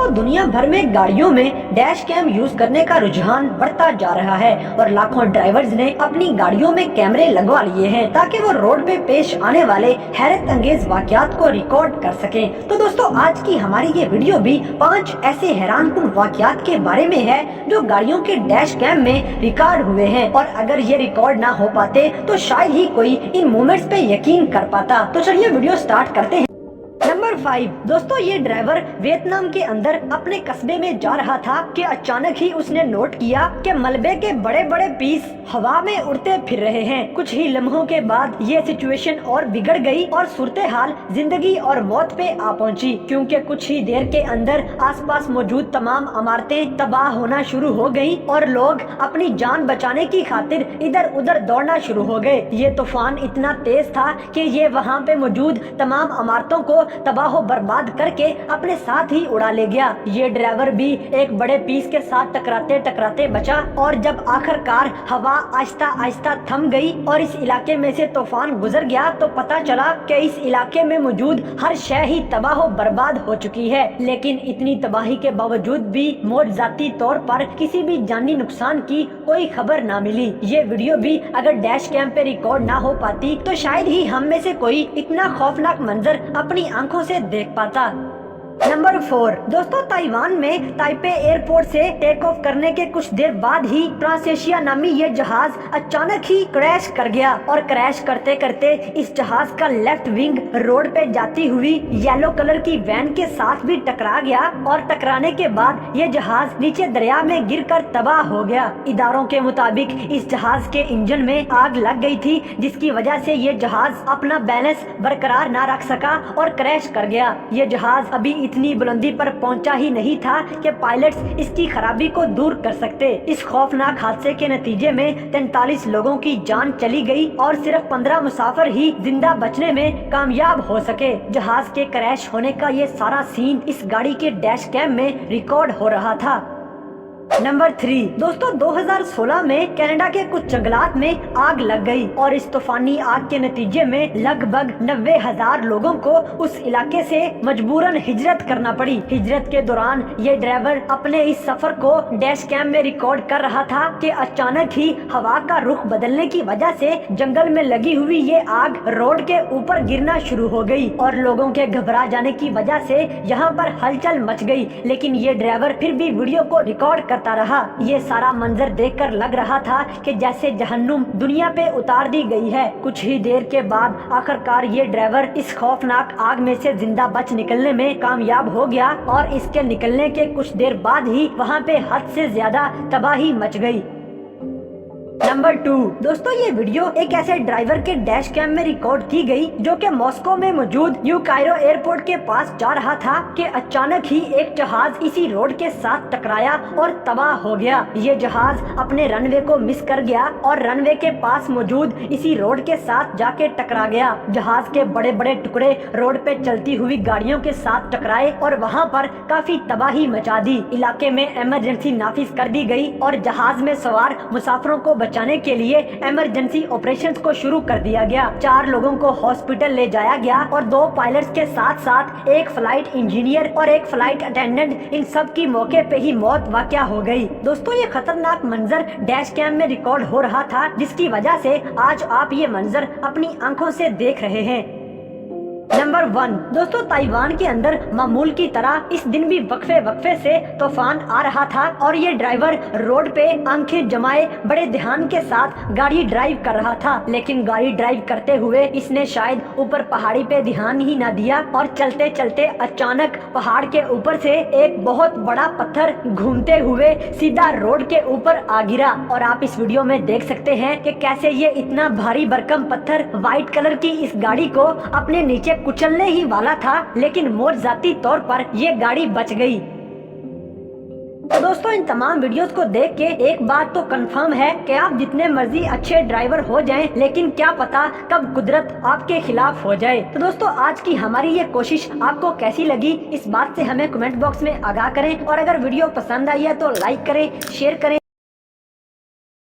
दोस्तों दुनिया भर में गाड़ियों में डैश कैम यूज करने का रुझान बढ़ता जा रहा है और लाखों ड्राइवर्स ने अपनी गाड़ियों में कैमरे लगवा लिए हैं ताकि वो रोड पे पेश आने वाले हैरत अंगेज वाकयात को रिकॉर्ड कर सकें। तो दोस्तों आज की हमारी ये वीडियो भी 5 ऐसे हैरानकुन वाकयात के बारे में है जो गाड़ियों के डैश कैम में रिकॉर्ड हुए हैं और अगर ये रिकॉर्ड ना हो पाते तो शायद ही कोई इन मोमेंट्स पे यकीन कर पाता। तो चलिए वीडियो स्टार्ट करते हैं। नंबर 5 दोस्तों ये ड्राइवर वियतनाम के अंदर अपने कस्बे में जा रहा था कि अचानक ही उसने नोट किया कि मलबे के बड़े बड़े पीस हवा में उड़ते फिर रहे हैं। कुछ ही लम्हों के बाद ये सिचुएशन और बिगड़ गई और सूरत हाल जिंदगी और मौत पे आ पहुंची, क्योंकि कुछ ही देर के अंदर आसपास मौजूद तमाम इमारतें तबाह होना शुरू हो गई और लोग अपनी जान बचाने की खातिर इधर उधर दौड़ना शुरू हो गए। ये तूफान इतना तेज था कि ये वहाँ पे मौजूद तमाम इमारतों को तबाह बर्बाद करके अपने साथ ही उड़ा ले गया। ये ड्राइवर भी एक बड़े पीस के साथ टकराते टकराते बचा और जब आखिरकार हवा आहिस्ता आहिस्ता थम गई और इस इलाके में से तूफान गुजर गया तो पता चला कि इस इलाके में मौजूद हर शय ही तबाह बर्बाद हो चुकी है। लेकिन इतनी तबाही के बावजूद भी मौजूदी तौर पर किसी भी जानी नुकसान की कोई खबर ना मिली। ये वीडियो भी अगर डैश कैम पे रिकॉर्ड ना हो पाती तो शायद ही हम में से कोई इतना खौफनाक मंजर अपनी आंखों से देख पाता। नंबर 4 दोस्तों ताइवान में ताइपे एयरपोर्ट से टेक ऑफ करने के कुछ देर बाद ही ट्रांसएशिया नामी ये जहाज अचानक ही क्रैश कर गया और क्रैश करते करते इस जहाज का लेफ्ट विंग रोड पे जाती हुई येलो कलर की वैन के साथ भी टकरा गया और टकराने के बाद ये जहाज नीचे दरिया में गिरकर तबाह हो गया। इदारों के मुताबिक इस जहाज के इंजन में आग लग गई थी जिसकी वजह से ये जहाज अपना बैलेंस बरकरार ना रख सका और क्रैश कर गया। ये जहाज अभी इतनी बुलंदी पर पहुंचा ही नहीं था कि पायलट्स इसकी खराबी को दूर कर सकते। इस खौफनाक हादसे के नतीजे में 43 लोगों की जान चली गई और सिर्फ 15 मुसाफिर ही जिंदा बचने में कामयाब हो सके। जहाज के क्रैश होने का ये सारा सीन इस गाड़ी के डैश कैम में रिकॉर्ड हो रहा था। नंबर 3 दोस्तों 2016 में कनाडा के कुछ जंगलात में आग लग गई और इस तूफानी आग के नतीजे में लगभग 90,000 लोगों को उस इलाके से मजबूरन हिजरत करना पड़ी। हिजरत के दौरान ये ड्राइवर अपने इस सफर को डैश कैम में रिकॉर्ड कर रहा था कि अचानक ही हवा का रुख बदलने की वजह से जंगल में लगी हुई ये आग रोड के ऊपर गिरना शुरू हो गई और लोगों के घबरा जाने की वजह से यहाँ पर हलचल मच गई। लेकिन ये ड्राइवर फिर भी वीडियो को रिकॉर्ड करता रहा। ये सारा मंजर देखकर लग रहा था कि जैसे जहन्नुम दुनिया पे उतार दी गई है। कुछ ही देर के बाद आखिरकार ये ड्राइवर इस खौफनाक आग में से जिंदा बच निकलने में कामयाब हो गया और इसके निकलने के कुछ देर बाद ही वहाँ पे हद से ज्यादा तबाही मच गई। नंबर 2 दोस्तों ये वीडियो एक ऐसे ड्राइवर के डैश कैम में रिकॉर्ड की गई जो कि मॉस्को में मौजूद न्यू कायरो एयरपोर्ट के पास जा रहा था कि अचानक ही एक जहाज इसी रोड के साथ टकराया और तबाह हो गया। ये जहाज अपने रनवे को मिस कर गया और रनवे के पास मौजूद इसी रोड के साथ जाके टकरा गया। जहाज के बड़े बड़े टुकड़े रोड पे चलती हुई गाड़ियों के साथ टकराए और वहाँ पर काफी तबाही मचा दी। इलाके में इमरजेंसी नाफिज कर दी गई और जहाज में सवार मुसाफिरों को बचाने के लिए इमरजेंसी ऑपरेशंस को शुरू कर दिया गया। 4 लोगों को हॉस्पिटल ले जाया गया और 2 पायलट्स के साथ साथ एक फ्लाइट इंजीनियर और एक फ्लाइट अटेंडेंट, इन सब की मौके पे ही मौत वाक़या हो गई। दोस्तों ये खतरनाक मंजर डैश कैम में रिकॉर्ड हो रहा था जिसकी वजह से आज आप ये मंजर अपनी आंखों से देख रहे हैं। नंबर 1 दोस्तों ताइवान के अंदर मामूल की तरह इस दिन भी वक्फे से तूफान आ रहा था और ये ड्राइवर रोड पे आंखें जमाए बड़े ध्यान के साथ गाड़ी ड्राइव कर रहा था। लेकिन गाड़ी ड्राइव करते हुए इसने शायद ऊपर पहाड़ी पे ध्यान ही न दिया और चलते चलते अचानक पहाड़ के ऊपर से एक बहुत बड़ा पत्थर घूमते हुए सीधा रोड के ऊपर आ गिरा। और आप इस वीडियो में देख सकते हैं कि कैसे ये इतना भारी भरकम पत्थर व्हाइट कलर की इस गाड़ी को अपने नीचे कुचलने ही वाला था, लेकिन मौजूदी तौर पर ये गाड़ी बच गई। तो दोस्तों इन तमाम वीडियोस को देख के एक बात तो कंफर्म है कि आप जितने मर्जी अच्छे ड्राइवर हो जाएं, लेकिन क्या पता कब कुदरत आपके खिलाफ हो जाए। तो दोस्तों आज की हमारी ये कोशिश आपको कैसी लगी इस बात से हमें कमेंट बॉक्स में आगाह करें और अगर वीडियो पसंद आई है तो लाइक करें, शेयर करें।